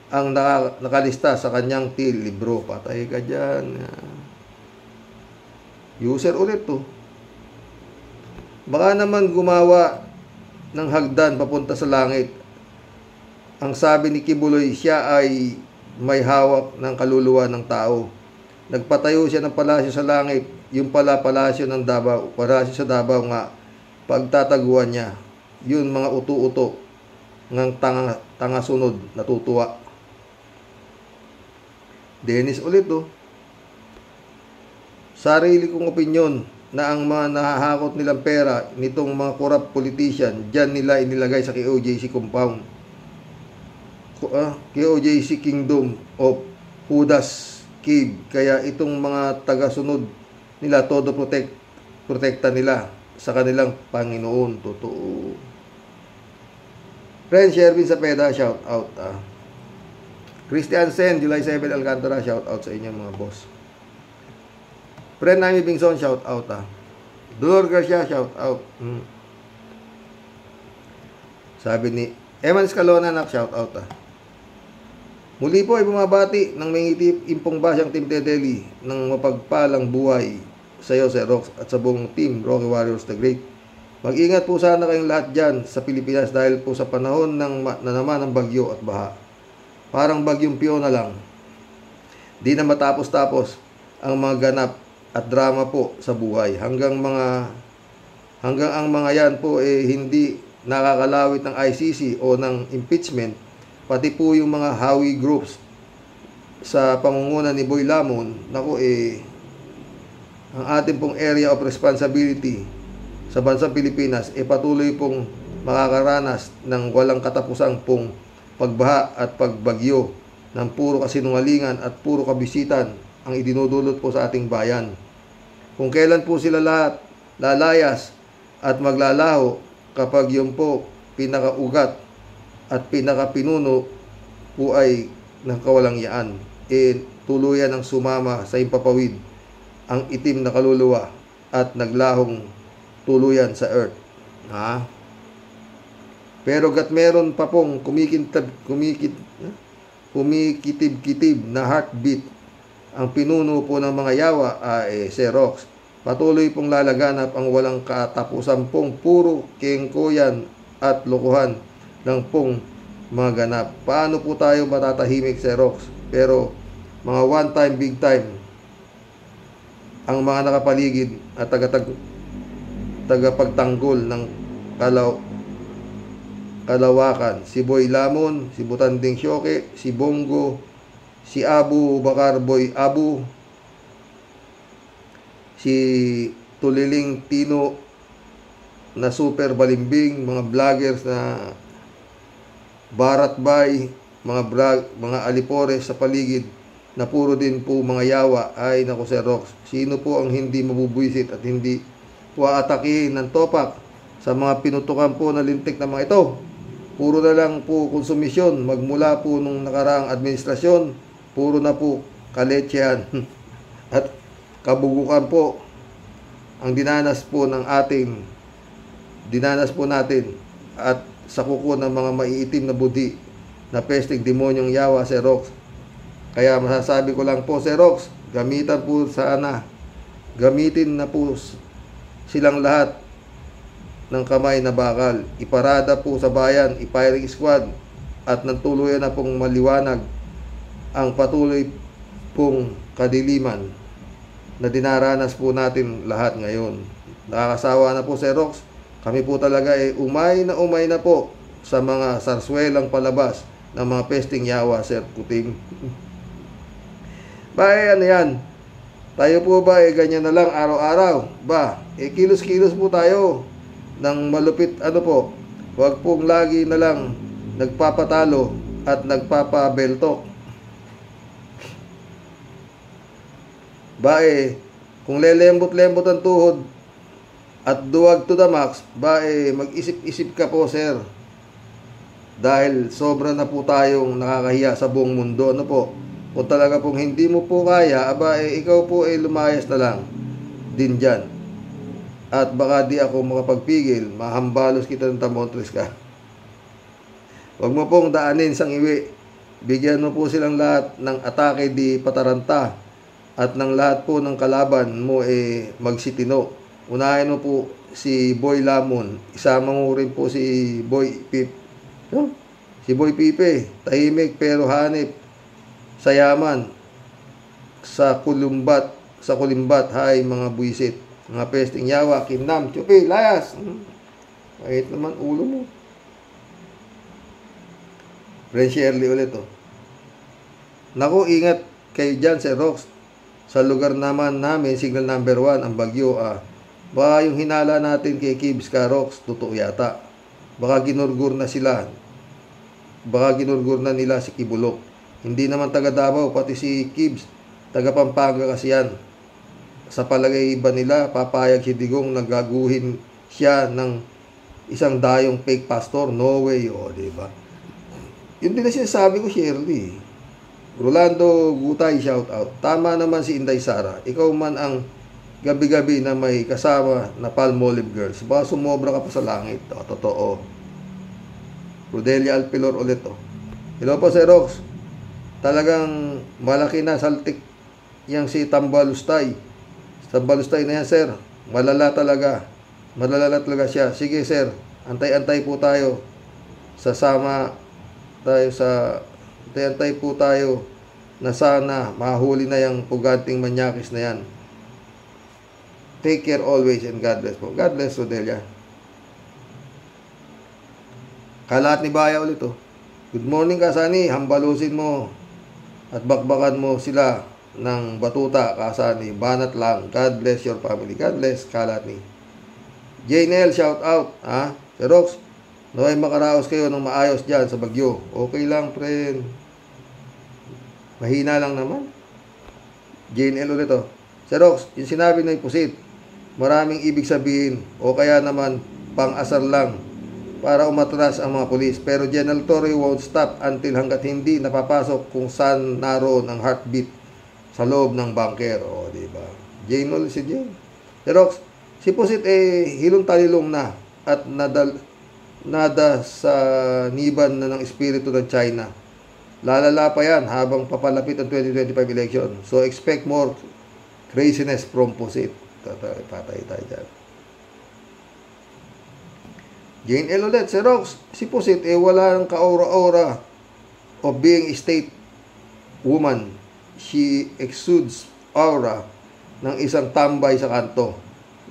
ang nakalista sa kanyang libro. Patay ka dyan. User ulit to. Baka naman gumawa ng hagdan papunta sa langit. Ang sabi ni Kibuloy, siya ay may hawak ng kaluluwa ng tao. Nagpatayo siya ng palasyo sa langit. Yung pala palasyo ng Davao. Palasyo sa Davao nga. Pagtataguan niya. Yun mga uto-uto ng tanga sunod, natutuwa. Dennis ulit Sarili kong opinyon na ang mga nahahakot nilang pera nitong mga corrupt politician, dyan nila inilagay sa KOJC compound. KOJC Kingdom of Judas Cave. Kaya itong mga taga-sunod nila, todo protekta nila sa kanilang Panginoon. Totoo. Friend Sherwin Sapeda, shout out. Christian Sen, July 7, Alcantara, shout out sa inyo mga boss. Friend Naimi Bingson, shout out. Dolor Garcia, shout out. Sabi ni Eman Escalona, shout out. Muli po ay bumabati ng mingitip impong basyang Team Tedeli ng mapagpalang buhay sa iyo, Sir Rox, at sa buong team Rocky Warriors the Great. Mag-ingat po sana kayong lahat dyan sa Pilipinas dahil po sa panahon na naman ng bagyo at baha. Parang bagyong Fiona lang. Di na matapos-tapos ang mga ganap at drama po sa buhay. Hanggang ang mga yan po hindi nakakalawit ng ICC o ng impeachment, pati po yung mga Hawi groups sa pangunguna ni Boy Lamon. Naku ang ating pong area of responsibility sa bansang Pilipinas patuloy pong makakaranas ng walang katapusang pong pagbaha at pagbagyo ng puro kasinungalingan at puro kabisitan ang idinudulot po sa ating bayan. Kung kailan po sila lahat lalayas at maglalaho kapag yung po pinakaugat at pinakapinuno po ay nakawalang yaan, tuluyan ang sumama sa impapawid ang itim na kaluluwa at naglahong tuluyan sa earth. Pero gat meron pa pong kumikitib-kitib na heartbeat ang pinuno po ng mga yawa Sir Rox. Patuloy pong lalaganap ang walang katapusan pong puro kengkoyan at lokohan ng pong mga ganap. Paano po tayo matatahimik, Sir Rox? Pero mga one time, big time ang mga nakapaligid at tagapagtanggol ng kalawakan. Si Boy Lamon, si Butanding Syoke, si Bongo, si Abu Bakar Boy Abu, si Tuliling Tino na super balimbing, mga vloggers na Barat Bay, mga alipores sa paligid na puro din po mga yawa. Ay naku, Sir Rox, sino po ang hindi mabubwisit at hindi po aatakihin ng topak sa mga pinutukan po na lintik na mga ito? Puro na lang po konsumisyon magmula po nung nakaraang administrasyon. Puro na po kaletsehan at kabugukan po ang dinanas po natin at sa kuko ng mga maiitim na budi na pesting demonyong yawa, Sir Rox. Kaya masasabi ko lang po, Sir Rox, gamitin na po silang lahat ng kamay na bakal. Iparada po sa bayan, i-firing squad at nang tuluyan na pong maliwanag ang patuloy pong kadiliman na dinaranas po natin lahat ngayon. Nakakasawa na po, Sir Rox. Kami po talaga umay na po sa mga sarswelang palabas ng mga pesting yawa, Sir Kuting. Ano yan? Tayo po ba ganyan na lang araw-araw? Kilos-kilos po tayo ng malupit po. Huwag pong lagi na lang nagpapatalo at nagpapabeltok. Kung lelembot-lembot ang tuhod at duwag to the max, mag-isip-isip ka po, sir. Dahil sobra na po tayong nakakahiya sa buong mundo. Kung talaga pong hindi mo po kaya, ikaw po lumayas na lang din dyan. At baka di ako makapagpigil, mahambalos kita ng tamontres ka. Huwag mo pong daanin sang iwi. Bigyan mo po silang lahat ng atake di pataranta. At ng lahat po ng kalaban mo magsitino. Unahin mo po si Boy Lamon. Isama mo rin po si Boy Pip. Si Boy Pipe. Tahimik pero hanip. Sa yaman. Sa kulimbat. Hay mga buisit. Mga pesting yawa. Kimnam. Chupi. Layas. Kahit naman ulo mo. Friend Shirley ulit Naku, ingat kayo dyan, Sir Rox. Sa lugar naman namin, signal number 1, ang bagyo. Baka yung hinala natin kay Kibs Karox, totoo yata. Baka ginurgur na sila. Baka ginurgur na nila si Kibulok. Hindi naman taga Davao, pati si Kibs, taga Pampanga kasi yan. Sa palagay ba nila, papayag si Digong nagaguhin siya ng isang dayong fake pastor? No way, diba? Yun din na sinasabi ko, Shirley. Rolando Gutay, shout out. Tama naman si Inday Sara. Ikaw man ang gabi-gabi na may kasama na Palmolive Girls. Baka sumobra ka pa sa langit. Totoo. Rodelia Alpilor ulit Hello po, Sir Rox. Talagang malaki na saltik yang si Tambalustay. Tambalustay na yan, sir. Malala talaga siya. Sige, sir. Antay-antay po tayo. Antay po tayo na sana mahuli na yung puganting manyakis na yan. Take care always and God bless po. God bless, Rodelia. Kalat ni Baya ulit Good morning, Kasani. Hambalusin mo at bakbakan mo sila ng batuta, Kasani. Banat lang. God bless your family. God bless, Kalat ni JNL, shout out. Sir Rox, naway makaraos kayo ng maayos dyan sa bagyo. Okay lang, friend. Mahina lang naman. JNL ulit Sir Rox, yung sinabi na ipusit, maraming ibig sabihin o kaya naman pang-asar lang para umatras ang mga pulis. Pero General Torre won't stop until hanggat hindi napapasok kung saan naroon ang heartbeat sa loob ng bunker. Diba? JNL si Jane. Sir Rox, si Pusit hilong talilong na at nada sa niban na ng espiritu ng China. Lalala pa yan habang papalapit ang 2025 election. So expect more craziness from Pusit. Patay tayo dyan. Jane L. ulit, Sir Rox, si Pusit wala ng ka-aura-aura of being a state woman. She exudes aura ng isang tambay sa kanto.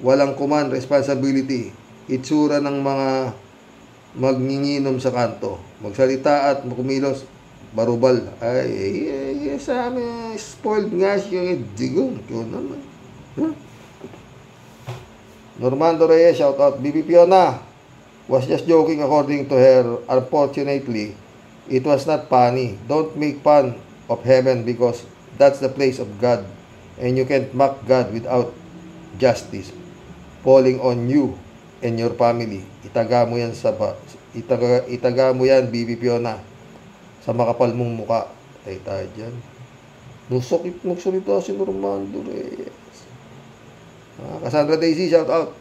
Walang command responsibility. Itsura ng mga magninginom sa kanto. Magsalita at kumilos, barubal. Sa amin, spoiled nga siya. Digong, yun naman. Normando Reyes, shout out. Bibi Fiona was just joking according to her. Unfortunately, it was not funny. Don't make fun of heaven because that's the place of God. And you can't mock God without justice falling on you and your family. Itaga mo yan, Bibi Fiona, sa makapal mong muka. Patay tayo dyan. Nusokit magsalita si Normando Reyes. Cassandra Daisy, shout out.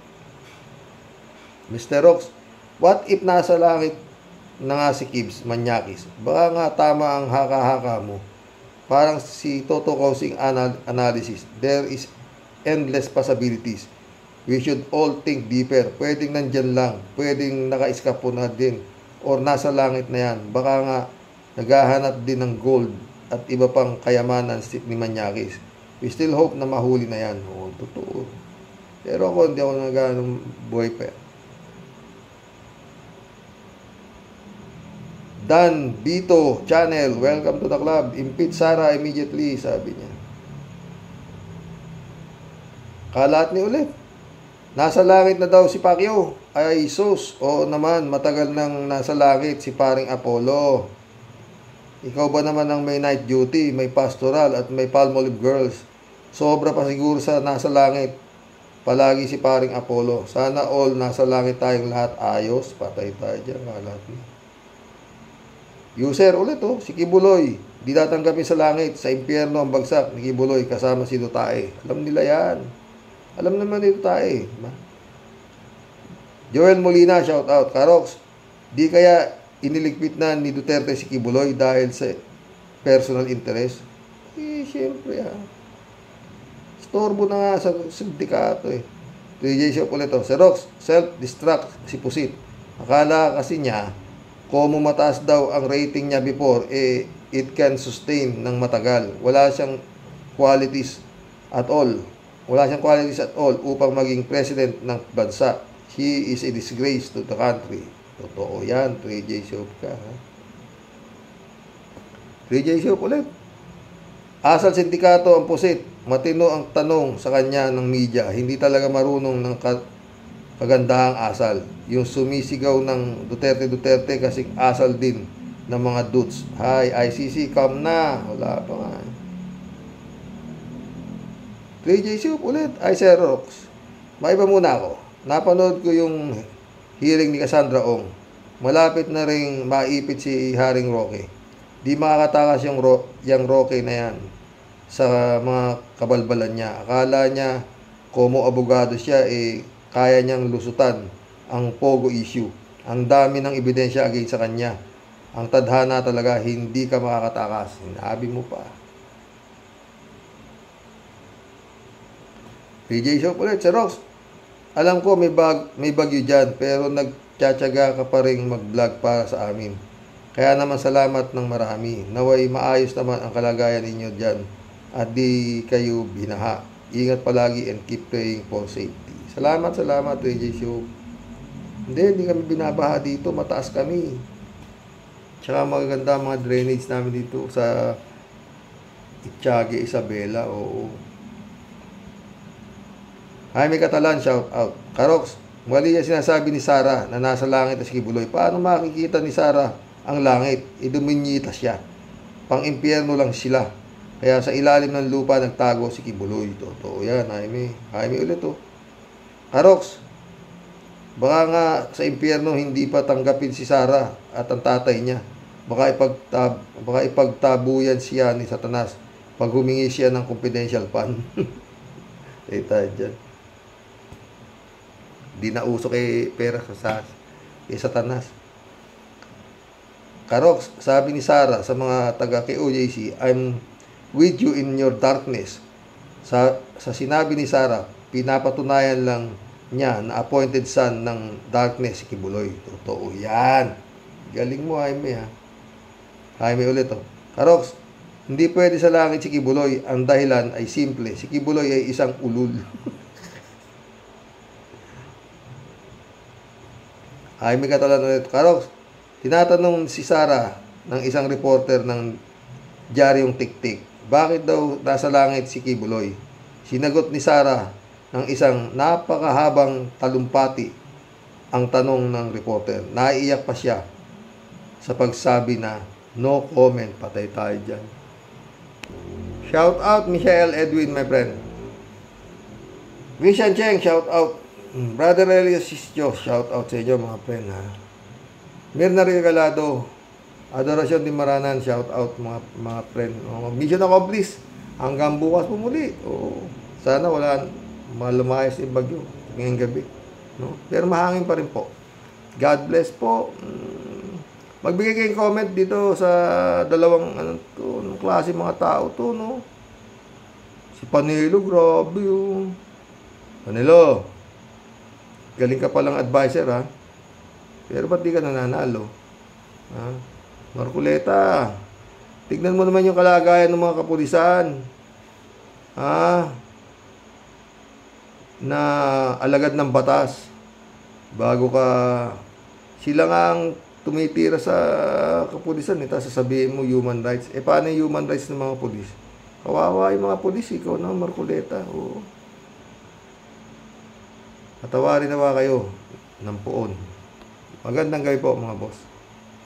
Mr. Rox, what if nasa langit na nga si Kibs Manyakis? Baka nga tama ang haka-haka mo. Parang si Toto Causing analysis. There is endless possibilities. We should all think deeper. Pwedeng nandyan lang. Pwedeng naka-escapo na din. Or nasa langit na yan. Baka nga naghahanap din ng gold at iba pang kayamanan ni Manyakis. We still hope na mahuli na yan. Oo, totoo. Pero ako, hindi ako naghahanap buhay pa yan. Dan Bito Channel, welcome to the club. Impeach Sara immediately, sabi niya. Kalat ni ulit. Nasa langit na daw si Pacquiao. Ay sus, oo naman, matagal nang nasa langit si paring Apollo. Ikaw ba naman ang may night duty, may pastoral at may Palmolive girls? Sobra pa siguro sa nasa langit. Palagi si paring Apollo. Sana all nasa langit tayong lahat. Ayos, patay tayo dyan. Kalat niya. User ulit si Kibuloy. Di tatanggapin sa langit, sa impyerno ang bagsak ni Kibuloy kasama si Dutae. Alam nila yan. Alam naman ni Dutae. Joel Molina, shout out. Karox, di kaya iniligpit na ni Duterte si Kibuloy dahil sa personal interest? Siyempre Storbo na nga sa sindikato 3J Shop ulit Si Rox, self-destruct si Pusit. Akala kasi niya kung mataas daw ang rating niya before, it can sustain ng matagal. Wala siyang qualities at all. Upang maging president ng bansa. He is a disgrace to the country. Totoo yan, 3J Shop ka. 3J Shop ulit. Asal sindikato ang Pusit. Matino ang tanong sa kanya ng media. Hindi talaga marunong ng kagandahang asal. Yung sumisigaw ng Duterte kasi asal din ng mga dudes. Hi, ICC, come na. Wala pa nga. 3J Soup ulit. Ay, Sir Rox. Maiba muna ako. Napanood ko yung hearing ni Cassandra Ong. Malapit na rin maipit si Haring Roque. Di makakatakas yung Roque na yan sa mga kabalbalan niya. Akala niya, como abogado siya, kaya niyang lusutan ang Pogo issue. Ang dami ng ebidensya against sa kanya. Ang tadhana talaga, hindi ka makakatakas. Sinabi mo pa. PJ Shop ulit, Sir Rox. Alam ko may bagyo dyan, pero nagtsatsaga ka pa rin mag-vlog para sa amin. Kaya naman salamat ng marami. Naway maayos naman ang kalagayan ninyo dyan at di kayo binaha. Ingat palagi and keep praying for safety. Salamat, PJ Shop. Hindi kami binabaha dito. Mataas kami. Tsaka magaganda mga drainage namin dito sa Itiague, Isabela. Oo. Jaime Catalan, shout out. Karox, mali yung sinasabi ni Sara na nasa langit at si Kibuloy. Paano makikita ni Sara ang langit? Iduminyita siya. Pang-impyerno lang sila. Kaya sa ilalim ng lupa nagtago si Kibuloy. Totoo yan, Jaime. Jaime ulit Karox, baka nga sa impyerno hindi pa tanggapin si Sara at ang tatay niya. Baka ipagtabuyan siya ni Satanas pag humingi siya ng confidential fund. Tayo dyan. Di na uso kay pera kay Satanas. Karox, sabi ni Sara sa mga taga KOJC, I'm with you in your darkness. Sa sinabi ni Sara, pinapatunayan lang niya na appointed son ng darkness si Kibuloy. Totoo yan. Galing mo, Jaime, ha? Jaime ulit, Karox, hindi pwede sa langit si Kibuloy. Ang dahilan ay simple. Si Kibuloy ay isang ulul. Jaime Catalan ulit. Karox, tinatanong si Sara ng isang reporter ng Diaryong Tiktik, bakit daw nasa langit si Kibuloy? Sinagot ni Sara ng isang napakahabang talumpati ang tanong ng reporter. Naiiyak pa siya sa pagsabi na no comment. Patay tayo dyan. Shout out Michelle Edwin, my friend. Vincent Cheng, shout out. Brother Elias Sisjo, shout out sa inyo mga friend, ha. Mirna Regalado, Adorasyon Di Maranan, shout out mga friend. Mission accomplished. Hanggang bukas po muli. Sana wala lumayas yung bagyo ngayong gabi, no? Pero mahangin pa rin po. God bless po. Magbigay kayong comment dito sa dalawang anong klase mga tao to, no? Si Panelo, grabe yung Panelo, galing ka palang advisor, ha? Pero ba't di ka nananalo? Ha? Marcoleta, tignan mo naman yung kalagayan ng mga kapulisan. Ha? Na alagad ng batas. Bago ka, sila nga ang tumitira sa kapulisan, tapos sasabihin mo human rights. Paano yung human rights ng mga pulis? Kawawa yung mga pulis, ikaw na, Marcoleta. Oo. Patawarin na ba kayo ng puon? Magandang gabi po, mga boss.